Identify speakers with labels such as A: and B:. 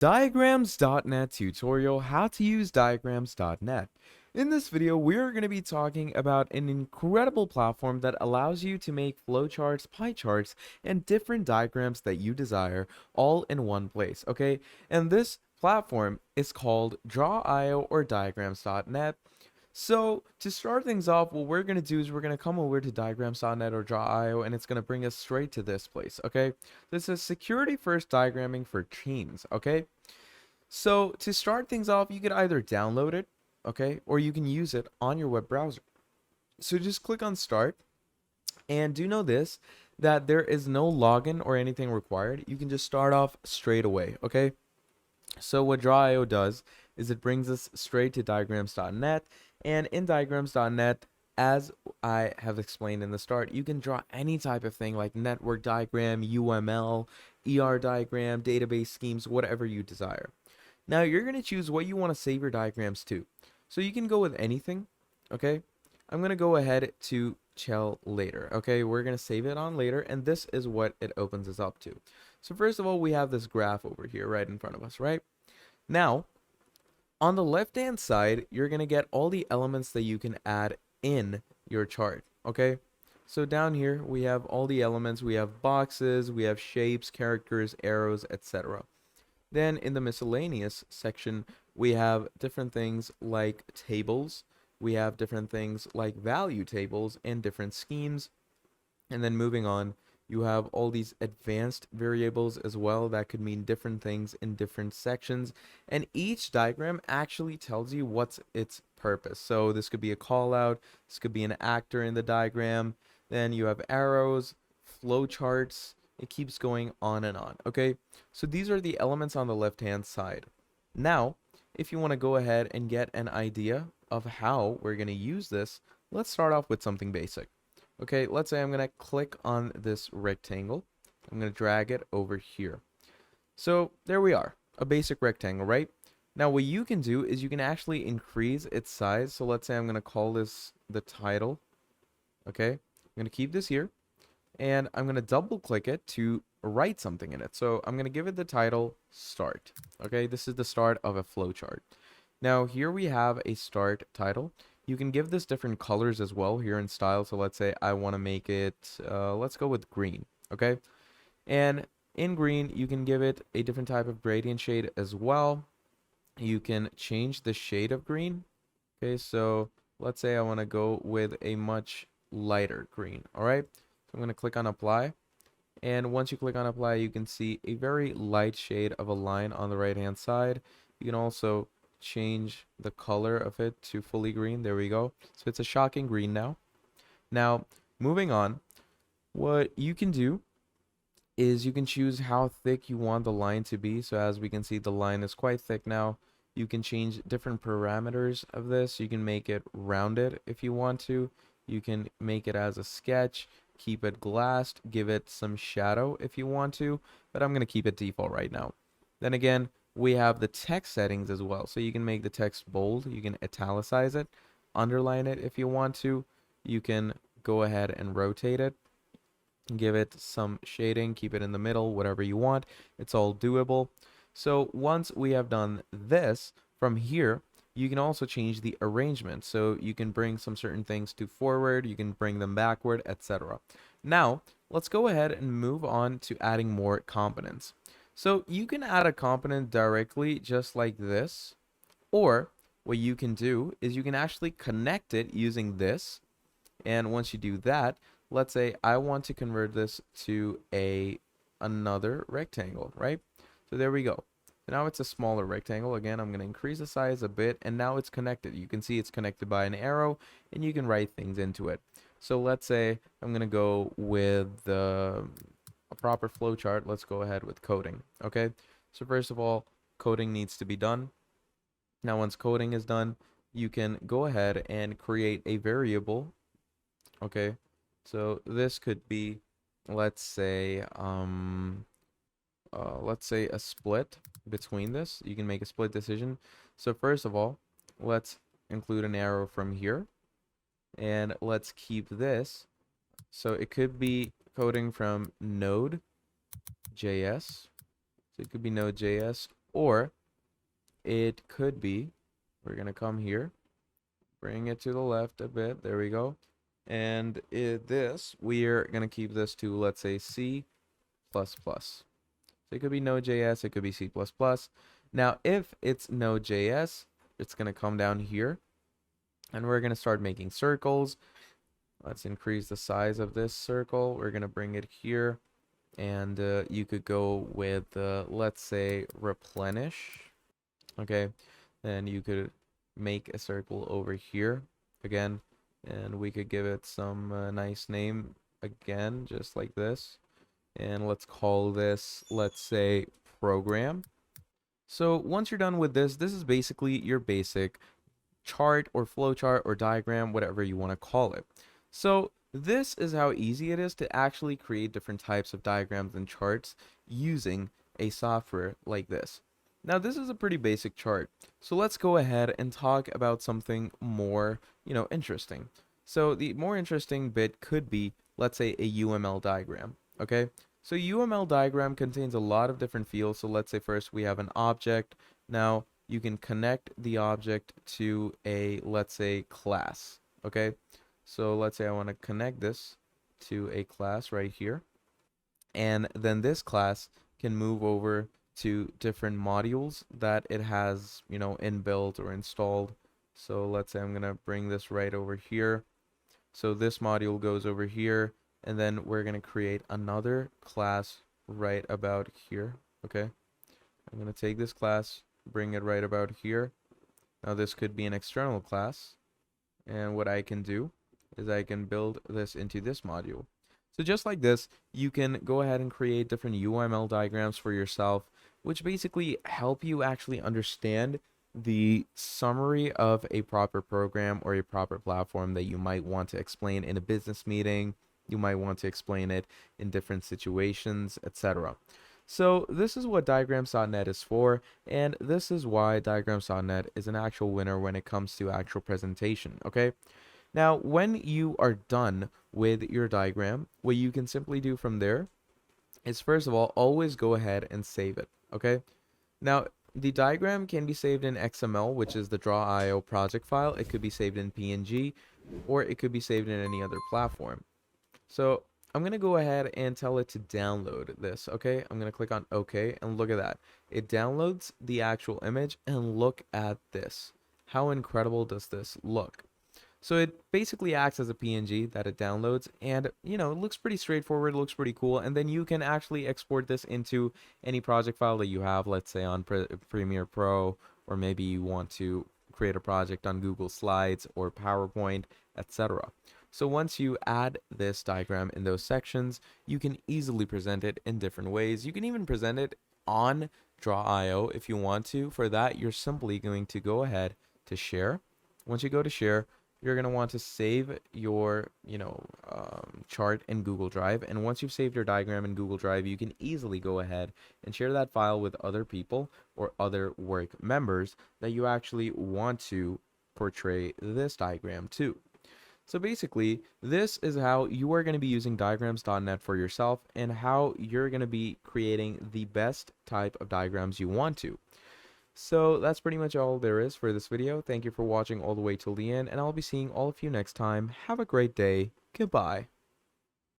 A: Diagrams.net tutorial, how to use diagrams.net. In this video, we're going to be talking about an incredible platform that allows you to make flowcharts, pie charts, and different diagrams that you desire all in one place, okay? And this platform is called Draw.io or diagrams.net. So to start things off, what we're going to do is we're going to come over to diagrams.net or Draw.io, and it's going to bring us straight to this place, okay? This is security first diagramming for chains, okay? So to start things off, you could either download it, okay, or you can use it on your web browser. So just click on start, and do know this, that there is no login or anything required. You can just start off straight away, okay? So what Draw.io does is it brings us straight to diagrams.net, and in diagrams.net, as I have explained in the start, you can draw any type of thing like network diagram, UML, ER diagram, database schemes, whatever you desire. Now you're going to choose what you want to save your diagrams to. So you can go with anything, okay? I'm going to go ahead to Shell later, okay? We're going to save it on later, and this is what it opens us up to. So first of all, we have this graph over here right in front of us, right? Now, on the left-hand side, you're going to get all the elements that you can add in your chart, okay? So down here, we have all the elements. We have boxes, we have shapes, characters, arrows, etc. Then in the miscellaneous section, we have different things like tables. We have different things like value tables and different schemes. And then moving on, you have all these advanced variables as well that could mean different things in different sections. And each diagram actually tells you what's its purpose. So this could be a call out, this could be an actor in the diagram. Then you have arrows, flowcharts. It keeps going on and on, okay? So these are the elements on the left-hand side. Now, if you want to go ahead and get an idea of how we're going to use this, let's start off with something basic. Okay, let's say I'm going to click on this rectangle. I'm going to drag it over here. So there we are, a basic rectangle, right? Now what you can do is you can actually increase its size. So let's say I'm going to call this the title. Okay, I'm going to keep this here. And I'm going to double click it to write something in it. So I'm going to give it the title start. Okay, this is the start of a flowchart. Now here we have a start title. You can give this different colors as well here in style. So let's say I want to make it, let's go with green. Okay, and in green, you can give it a different type of gradient shade as well. You can change the shade of green. Okay, so let's say I want to go with a much lighter green. All right. I'm going to click on apply, and once you click on apply, you can see a very light shade of a line on the right hand side. You can also change the color of it to fully green. There we go. So it's a shocking green now. Now, moving on, what you can do is you can choose how thick you want the line to be. So as we can see, the line is quite thick now. You can change different parameters of this. You can make it rounded if you want to. You can make it as a sketch. Keep it glassed, give it some shadow if you want to, but I'm going to keep it default right now. Then again, we have the text settings as well. So you can make the text bold, you can italicize it, underline it if you want to. You can go ahead and rotate it, give it some shading, keep it in the middle, whatever you want. It's all doable. So once we have done this, from here, you can also change the arrangement. So you can bring some certain things to forward, you can bring them backward, etc. Now, let's go ahead and move on to adding more components. So you can add a component directly just like this, or what you can do is you can actually connect it using this. And once you do that, let's say I want to convert this to another rectangle, right? So there we go. Now it's a smaller rectangle. Again, I'm going to increase the size a bit, and now it's connected. You can see it's connected by an arrow, and you can write things into it. So let's say I'm going to go with a proper flowchart. Let's go ahead with coding. Okay, so first of all, coding needs to be done. Now once coding is done, you can go ahead and create a variable. Okay, so this could be, let's say a split between this. You can make a split decision. So first of all, let's include an arrow from here, and let's keep this. So it could be coding from Node.js. So it could be Node.js, Or it could be, we're going to come here, bring it to the left a bit. There we go. And this, we're going to keep this to, let's say, C++. So it could be Node.js, it could be C++. Now, if it's Node.js, it's going to come down here, and we're going to start making circles. Let's increase the size of this circle. We're going to bring it here, and you could go with, let's say, replenish. Okay, then you could make a circle over here again, and we could give it some nice name again, just like this. And let's call this, let's say, program. So once you're done with this, this is basically your basic chart or flowchart or diagram, whatever you want to call it. So this is how easy it is to actually create different types of diagrams and charts using a software like this. Now this is a pretty basic chart, so let's go ahead and talk about something more, interesting. So the more interesting bit could be, let's say, a UML diagram, okay? So UML diagram contains a lot of different fields, so let's say first we have an object. Now you can connect the object to a, let's say, class, okay? So let's say I want to connect this to a class right here, and then this class can move over to different modules that it has, inbuilt or installed. So let's say I'm going to bring this right over here. So this module goes over here, and then we're going to create another class right about here, okay? I'm going to take this class, bring it right about here. Now this could be an external class, and what I can do is I can build this into this module. So just like this, you can go ahead and create different UML diagrams for yourself, which basically help you actually understand the summary of a proper program or a proper platform that you might want to explain in a business meeting. You might want to explain it in different situations, etc. So this is what Diagrams.net is for, and this is why Diagrams.net is an actual winner when it comes to actual presentation, okay? Now, when you are done with your diagram, what you can simply do from there is, first of all, always go ahead and save it, okay? Now, the diagram can be saved in XML, which is the Draw.io project file. It could be saved in PNG, or it could be saved in any other platform. So I'm going to go ahead and tell it to download this, okay? I'm going to click on OK, and look at that. It downloads the actual image, and look at this. How incredible does this look? So it basically acts as a PNG that it downloads, and it looks pretty straightforward, looks pretty cool, and then you can actually export this into any project file that you have, let's say on Premiere Pro, or maybe you want to create a project on Google Slides or PowerPoint, etc. So once you add this diagram in those sections, you can easily present it in different ways. You can even present it on Draw.io if you want to. For that, you're simply going to go ahead to share. Once you go to share, you're going to want to save your, chart in Google Drive. And once you've saved your diagram in Google Drive, you can easily go ahead and share that file with other people or other work members that you actually want to portray this diagram to. So basically, this is how you are going to be using Diagrams.net for yourself, and how you're going to be creating the best type of diagrams you want to. So that's pretty much all there is for this video. Thank you for watching all the way till the end, and I'll be seeing all of you next time. Have a great day. Goodbye.